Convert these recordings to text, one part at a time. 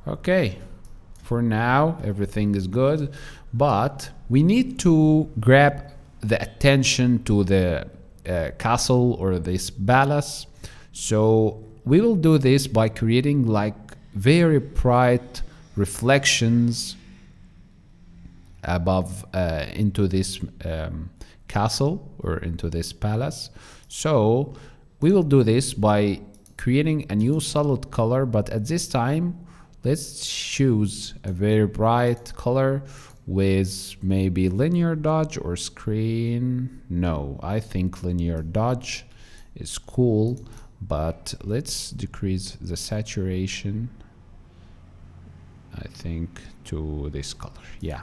Okay, for now everything is good, but we need to grab the attention to the castle or this palace. So we will do this by creating like very bright reflections above into this castle or into this palace. So we will do this by creating a new solid color, but at this time let's choose a very bright color with maybe linear dodge or screen. No, I think linear dodge is cool, but let's decrease the saturation, I think, to this color. Yeah.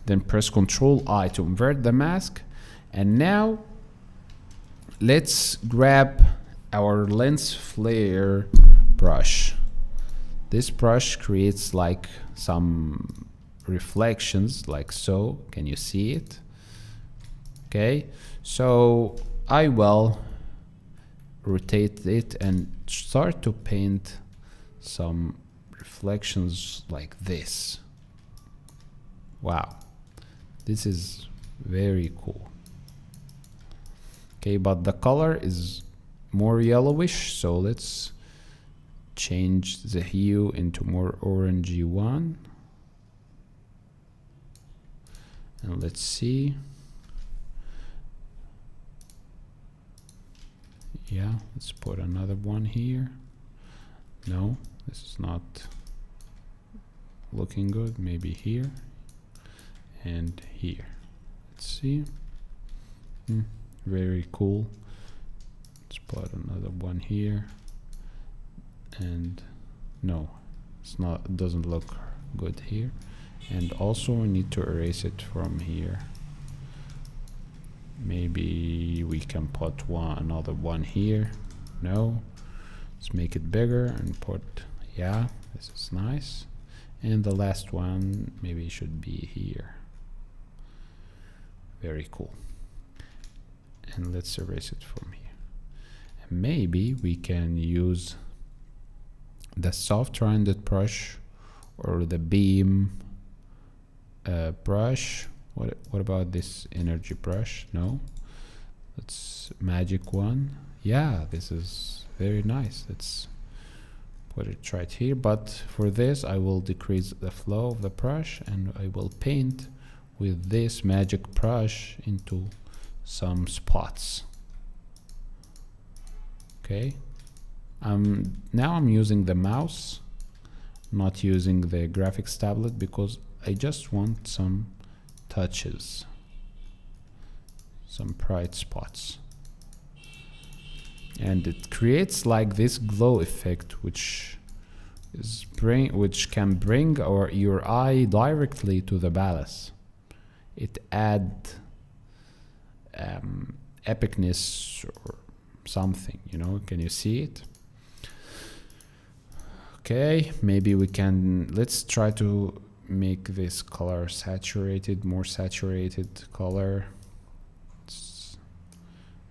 Then press Ctrl I to invert the mask. And now let's grab our lens flare brush. This brush creates like some reflections like so. Can you see it? Okay, so I will rotate it and start to paint some reflections like this. Wow, this is very cool. Okay, but the color is more yellowish, so let's change the hue into more orangey one. And let's see. Yeah, let's put another one here. No, this is not looking good. Maybe here and here. Let's see. Very cool. Let's put another one here. And no, it's not, it doesn't look good here. And also we need to erase it from here. Maybe we can put another one here. No, let's make it bigger and put, yeah, this is nice. And the last one maybe should be here. Very cool. And let's erase it from here. And maybe we can use the soft rounded brush or the beam brush. What about this energy brush? No, that's magic one. Yeah, this is very nice. Let's put it right here, but for this I will decrease the flow of the brush and I will paint with this magic brush into some spots. Okay, now I'm using the mouse, not using the graphics tablet, because I just want some touches, some bright spots, and it creates like this glow effect, which can bring your eye directly to the palace. It adds epicness or something, you know. Can you see it? Okay, maybe we can, let's try to make this color saturated, more saturated color.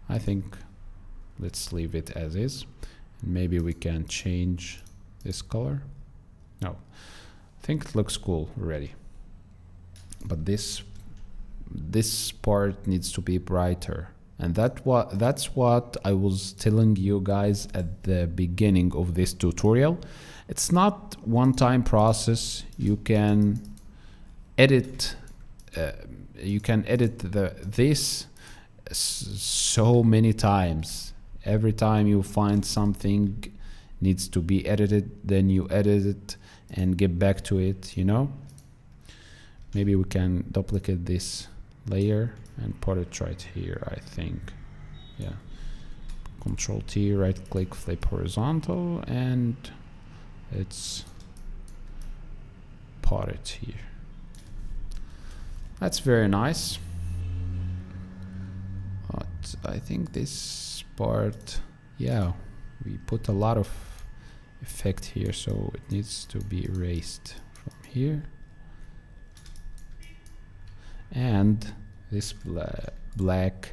I think let's leave it as is. Maybe we can change this color. No, I think it looks cool already, but this part needs to be brighter. And that's what I was telling you guys at the beginning of this tutorial. It's not one-time process. You can edit this so many times. Every time you find something needs to be edited, then you edit it and get back to it, you know. Maybe we can duplicate this layer and put it right here, I think. Yeah, Control T, right click, flip horizontal, and let's put it here. That's very nice. But I think this part, yeah, we put a lot of effect here, so it needs to be erased from here. And this black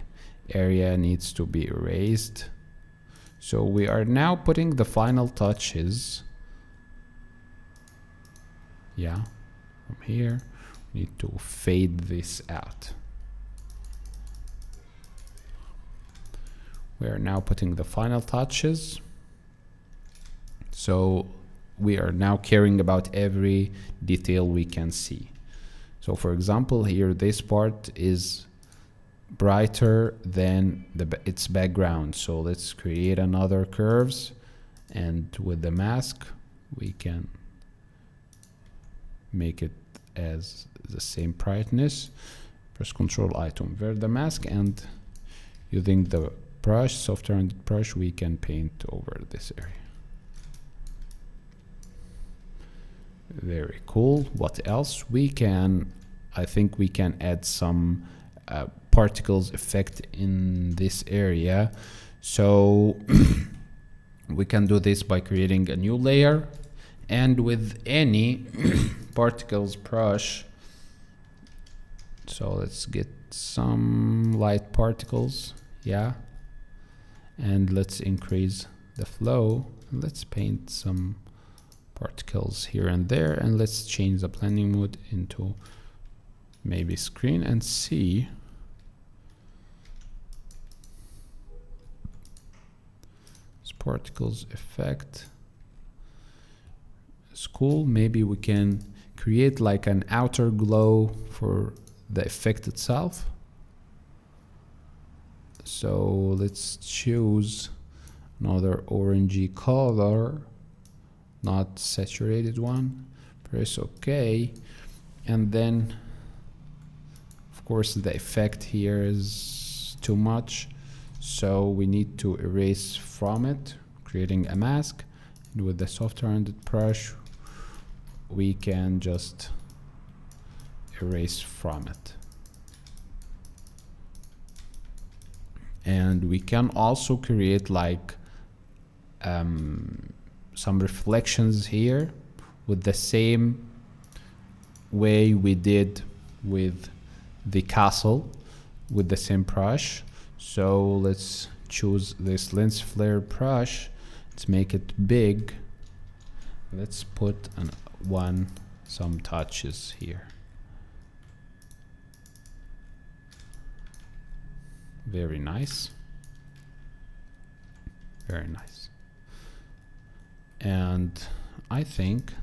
area needs to be erased. So we are now putting the final touches Yeah, from here we need to fade this out. We are now putting the final touches. So we are now caring about every detail we can see. So for example, here this part is brighter than its background. So let's create another curves, and with the mask we can make it as the same brightness. Press Ctrl I to invert the mask, and using the brush, soft rounded brush, we can paint over this area. Very cool. What else we can, I think we can add some particles effect in this area. So we can do this by creating a new layer, and with any particles brush. So let's get some light particles, yeah, and let's increase the flow. Let's paint some particles here and there, and let's change the blending mode into maybe screen and see. This particles effect is cool. Maybe we can create like an outer glow for the effect itself. So let's choose another orangey color, not saturated one. Press OK, and then of course the effect here is too much, so we need to erase from it, creating a mask. And with the soft rounded brush we can just erase from it. And we can also create like some reflections here with the same way we did with the castle, with the same brush. So let's choose this lens flare brush. Let's make it big. Let's put some touches here. Very nice. Very nice. And I think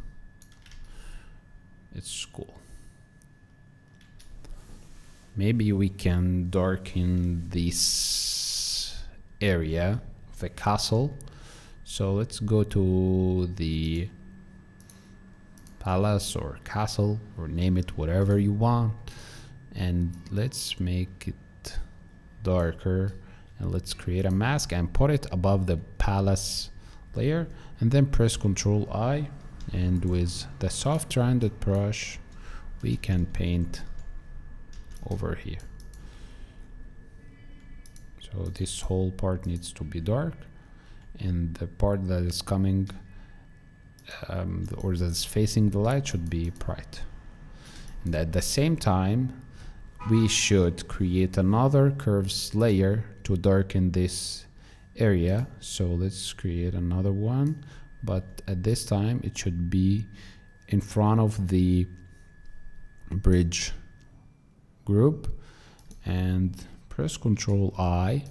it's cool. Maybe we can darken this area of the castle. So let's go to the palace or castle, or name it whatever you want, and let's make it darker, and let's create a mask and put it above the palace layer, and then press Ctrl I, and with the soft rounded brush we can paint over here. So this whole part needs to be dark, and the part that is coming or that's facing the light should be bright. And at the same time we should create another curves layer to darken this area. So let's create another one, but at this time it should be in front of the bridge group, and press Ctrl I,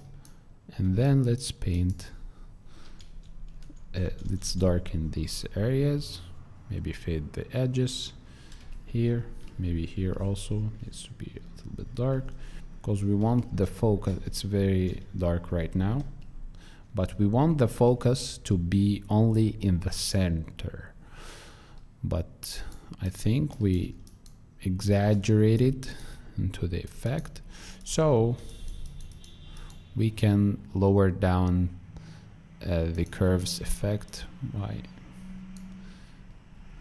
and then let's paint, let's darken these areas, maybe fade the edges here, maybe here also needs to be a little bit dark, because we want the focus, it's very dark right now, but we want the focus to be only in the center. But I think we exaggerated into the effect, so we can lower down the curves effect by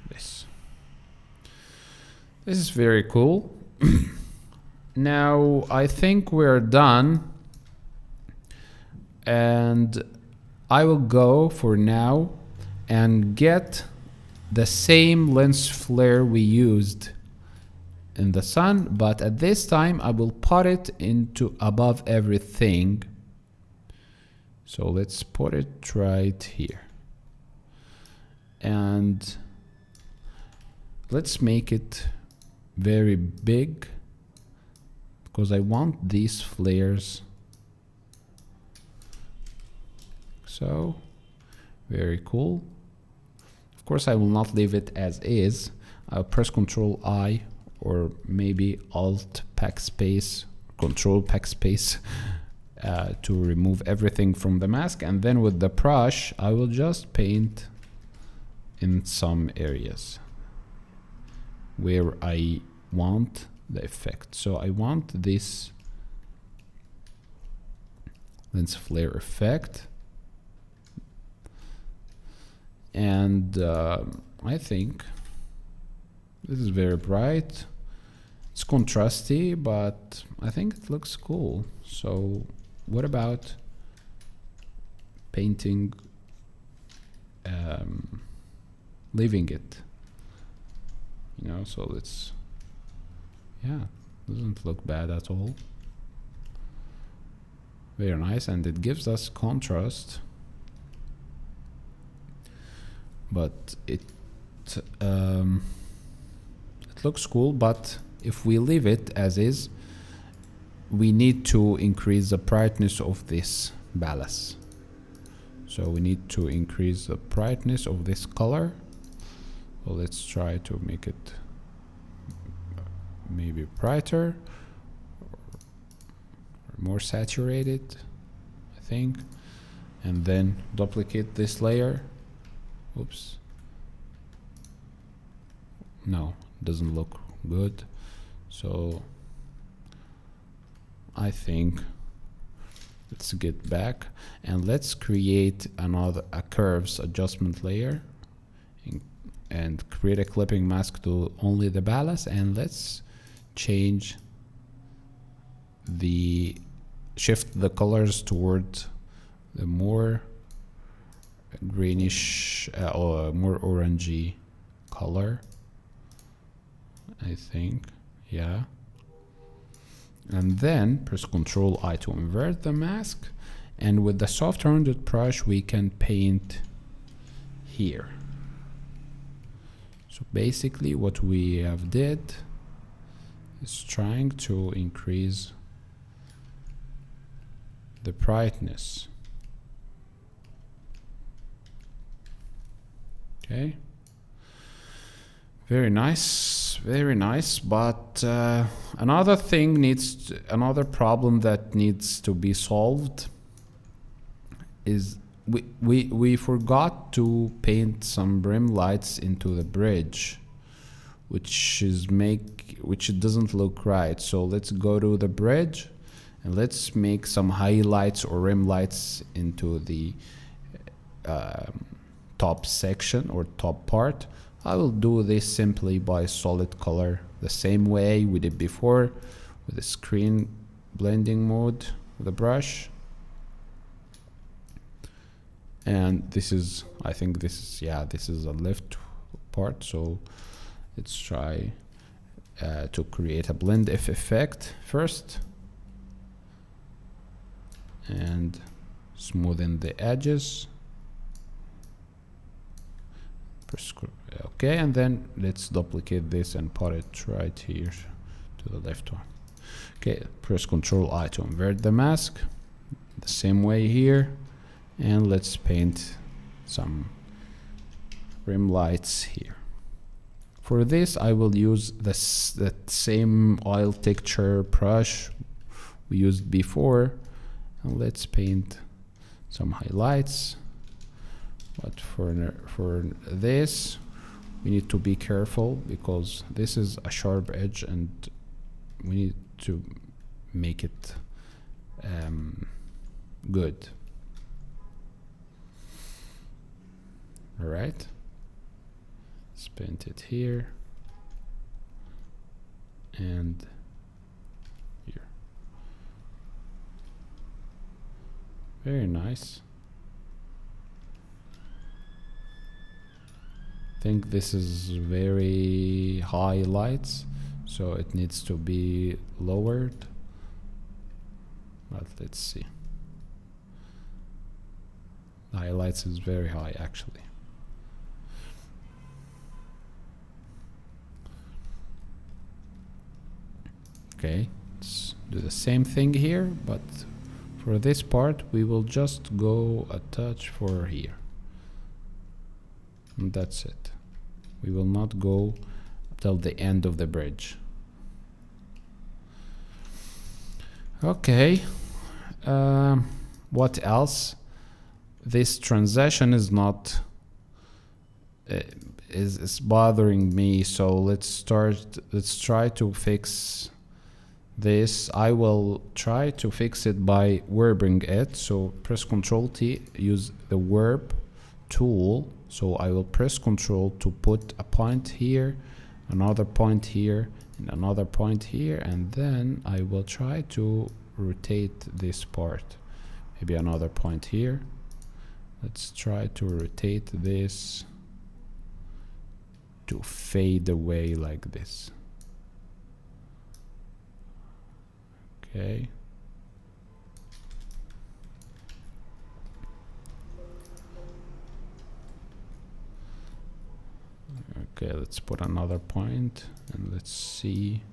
this. This is very cool. Now I think we're done, and I will go for now and get the same lens flare we used in the sun, but at this time I will put it into above everything. So let's put it right here, and let's make it very big because I want these flares. So very cool. Of course I will not leave it as is. I'll press Ctrl I or maybe Alt backspace, Control backspace to remove everything from the mask, and then with the brush I will just paint in some areas where I want the effect. So I want this lens flare effect, and I think this is very bright. It's contrasty, but I think it looks cool. So what about painting, leaving it, you know? So let's, yeah, doesn't look bad at all. Very nice, and it gives us contrast, but it looks cool. But if we leave it as is, we need to increase the brightness of this ballast. So we need to increase the brightness of this color. So let's try to make it maybe brighter or more saturated, I think, and then duplicate this layer. Oops, no, doesn't look good. So I think let's get back and let's create a curves adjustment layer and create a clipping mask to only the ballast, and let's change shift the colors toward the more greenish or more orangey color, I think. Yeah, and then press Ctrl I to invert the mask, and with the soft rounded brush we can paint here. So basically what we have did is trying to increase the brightness. Okay, very nice, very nice. But another problem that needs to be solved is we forgot to paint some brim lights into the bridge, which doesn't look right. So let's go to the bridge and let's make some highlights or rim lights into the top section or top part. I will do this simply by solid color, the same way we did before with the screen blending mode with the brush. And this is, I think this is, yeah, this is a left part. So let's try to create a blend effect first and smoothen the edges. Okay, and then let's duplicate this and put it right here to the left one. Okay, press Ctrl I to invert the mask, the same way here, and let's paint some rim lights here. For this I will use that same oil texture brush we used before, and let's paint some highlights. But for this we need to be careful because this is a sharp edge and we need to make it good. All right, let's paint it here and here. Very nice. I think this is very high lights, so it needs to be lowered, but let's see. The highlights is very high actually. Okay, let's do the same thing here, but for this part we will just go a touch for here, and that's it. We will not go till the end of the bridge. Okay, what else? This transition is not is bothering me, so let's try to fix this. I will try to fix it by warping it. So press Ctrl T, use the warp tool. So I will press Ctrl to put a point here, another point here, and another point here, and then I will try to rotate this part. Maybe another point here. Let's try to rotate this to fade away like this. Okay. Okay, let's put another point and let's see.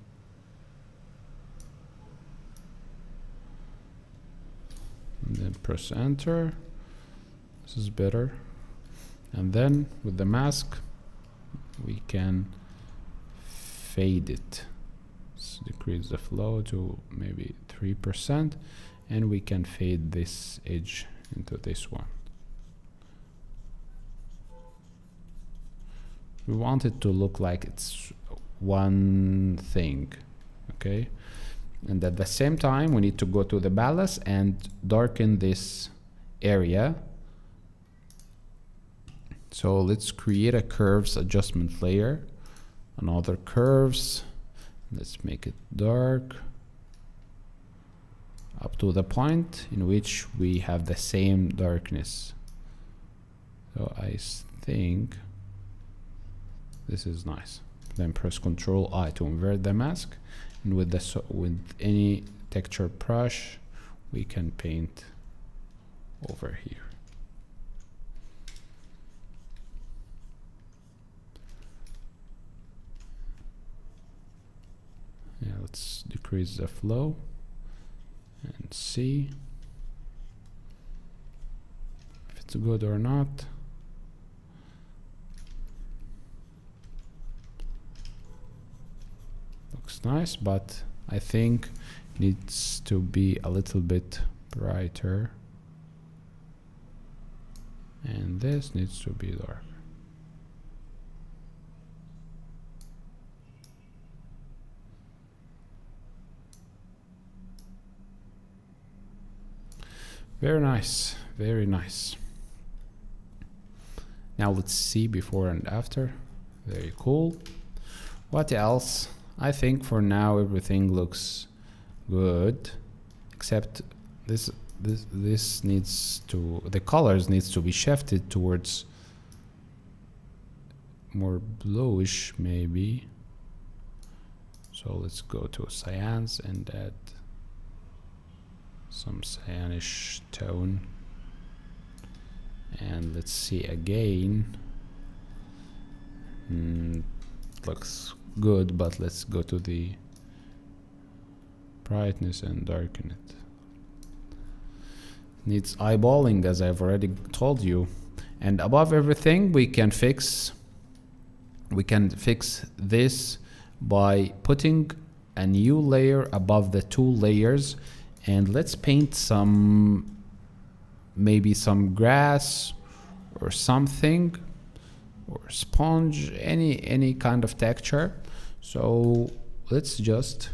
And then press enter. This is better. And then with the mask, we can fade it. Let's decrease the flow to maybe 3%, and we can fade this edge into this one. We want it to look like it's one thing, okay? And at the same time, we need to go to the balance and darken this area. So let's create a curves adjustment layer, another curves. Let's make it dark up to the point in which we have the same darkness. So I think this is nice. Then press Ctrl I to invert the mask, and with any texture brush we can paint over here. Yeah, let's decrease the flow and see if it's good or not. Looks nice, but I think it needs to be a little bit brighter, and this needs to be dark. Very nice, very nice. Now let's see before and after. Very cool. What else? I think for now everything looks good, except this needs to, the colors needs to be shifted towards more bluish maybe. So let's go to cyans and add some cyanish tone, and let's see again. Looks good, but let's go to the brightness and darken it. Needs eyeballing, as I've already told you. And above everything, we can fix this by putting a new layer above the two layers. And let's paint maybe some grass or something, or sponge, any kind of texture. So let's just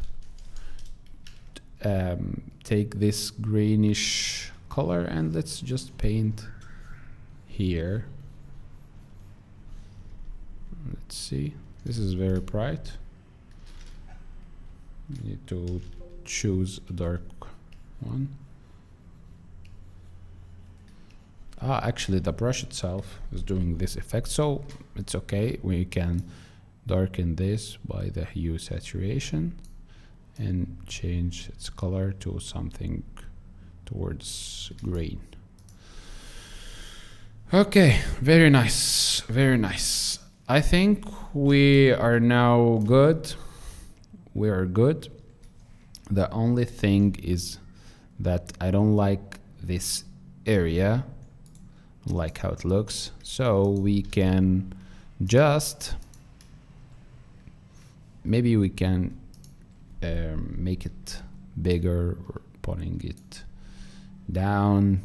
take this greenish color and let's just paint here. Let's see, this is very bright. You need to choose a dark one. Actually the brush itself is doing this effect, so it's okay. We can darken this by the hue saturation and change its color to something towards green. Okay, very nice, very nice. I think we are now good. We are good. The only thing is that I don't like this area, like how it looks. So we can just, maybe we can make it bigger or putting it down.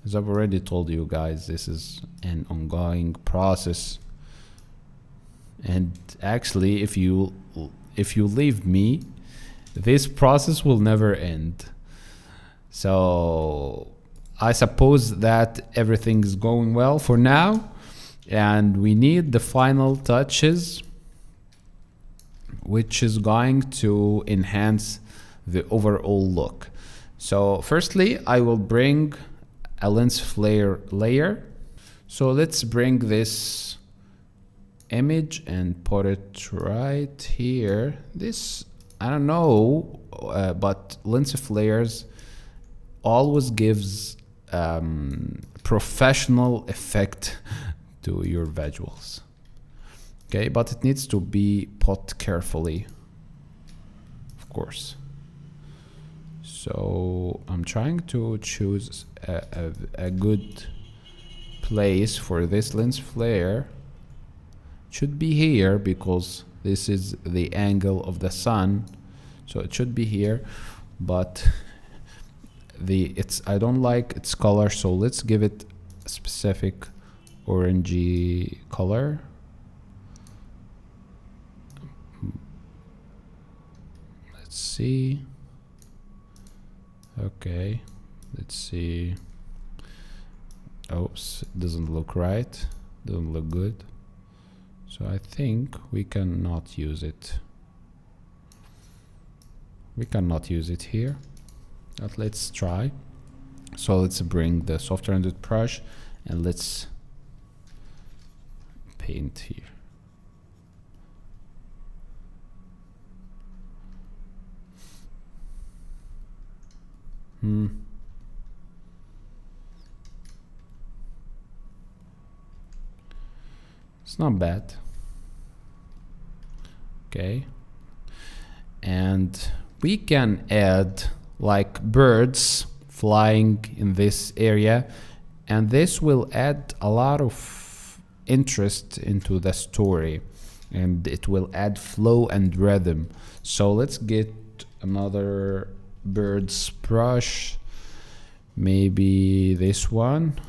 As I've already told you guys, this is an ongoing process, and actually if you leave me, this process will never end. So I suppose that everything is going well for now, and we need the final touches, which is going to enhance the overall look. So firstly, I will bring a lens flare layer. So let's bring this image and put it right here. This, I don't know, but lens flares always gives professional effect to your visuals. Okay, but it needs to be put carefully, of course. So I'm trying to choose a good place for this lens flare. It should be here because this is the angle of the sun, so it should be here. But I don't like its color, so let's give it a specific orangey color. Let's see. Okay, let's see. Oops, it doesn't look right, doesn't look good. So I think we cannot use it. We cannot use it here, but let's try. So let's bring the soft rounded brush and let's paint here. It's not bad. Okay, and we can add like birds flying in this area, and this will add a lot of interest into the story, and it will add flow and rhythm. So let's get another bird's brush, maybe this one,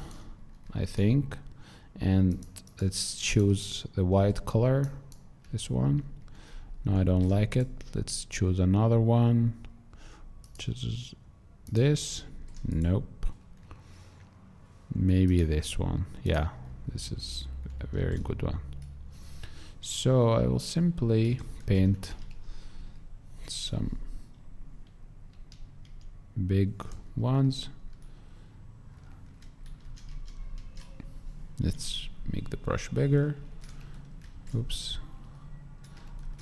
I think, and let's choose the white color, this one. No, I don't like it. Let's choose another one. Choose this. Nope. Maybe this one. Yeah, this is a very good one. So I will simply paint some big ones. Let's make the brush bigger. Oops.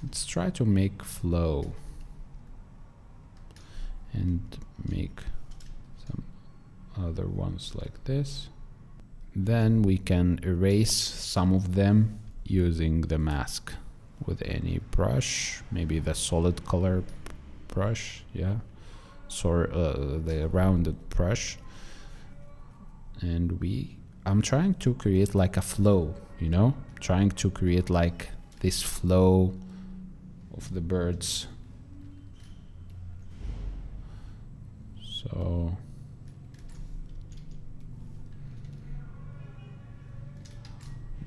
Let's try to make flow and make some other ones like this. Then we can erase some of them using the mask with any brush, maybe the solid color brush, yeah, so the rounded brush. And I'm trying to create like a flow, you know, trying to create like this flow of the birds. So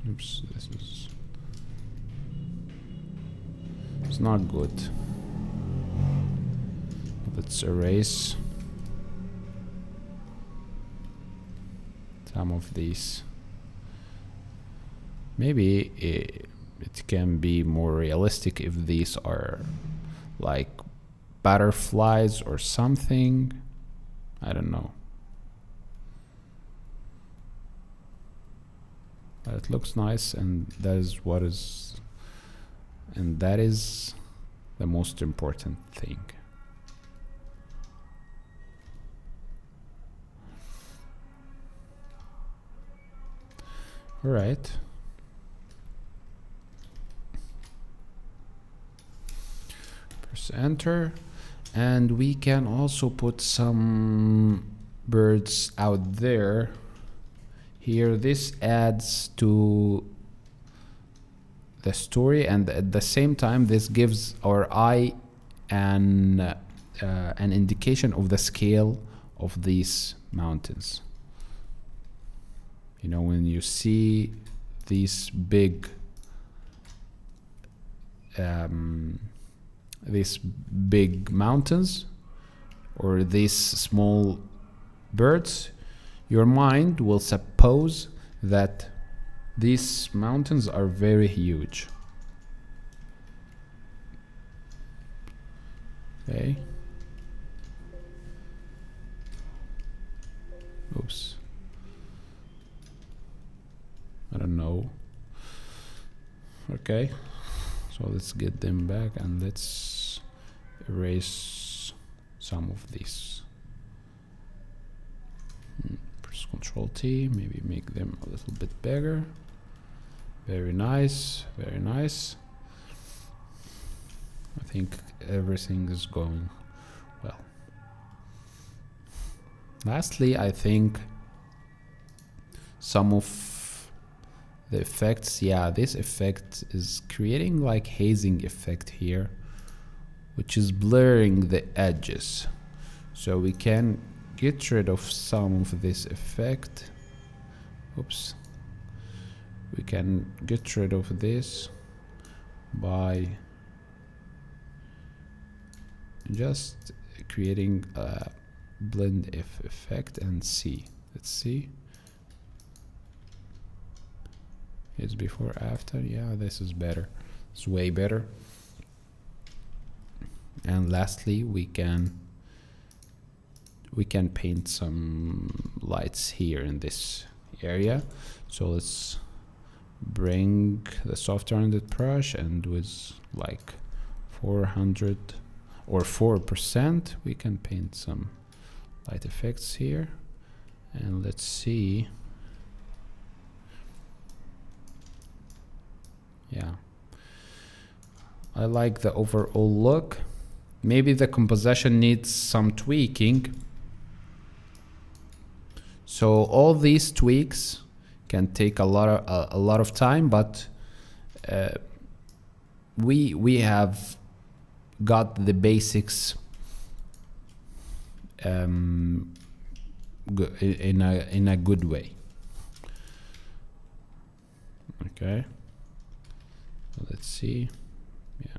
oops, it's not good. Let's erase some of these. Maybe it can be more realistic if these are like butterflies or something. I don't know. But it looks nice, and that is the most important thing. All right. Press enter, And we can also put some birds out there. Here, this adds to the story, and at the same time this gives our eye an indication of the scale of these mountains. You know, when you see these big mountains or these small birds, your mind will suppose that these mountains are very huge. Okay. Oops. I don't know. Okay. So let's get them back and let's erase some of these. Press Ctrl T, maybe make them a little bit bigger. Very nice, very nice. I think everything is going well. Lastly, I think some of the effects, yeah, this effect is creating like hazing effect here, which is blurring the edges. So we can get rid of some of this effect. Oops. We can get rid of this by just creating a blend if effect and see. Let's see. It's before, after. Yeah, this is better. It's way better. And lastly, we can paint some lights here in this area. So let's bring the soft rounded brush, and with like 400 or 4%, we can paint some light effects here. And let's see. Yeah, I like the overall look. Maybe the composition needs some tweaking. So all these tweaks can take a lot of time, but we have got the basics in a good way. Okay, let's see. Yeah.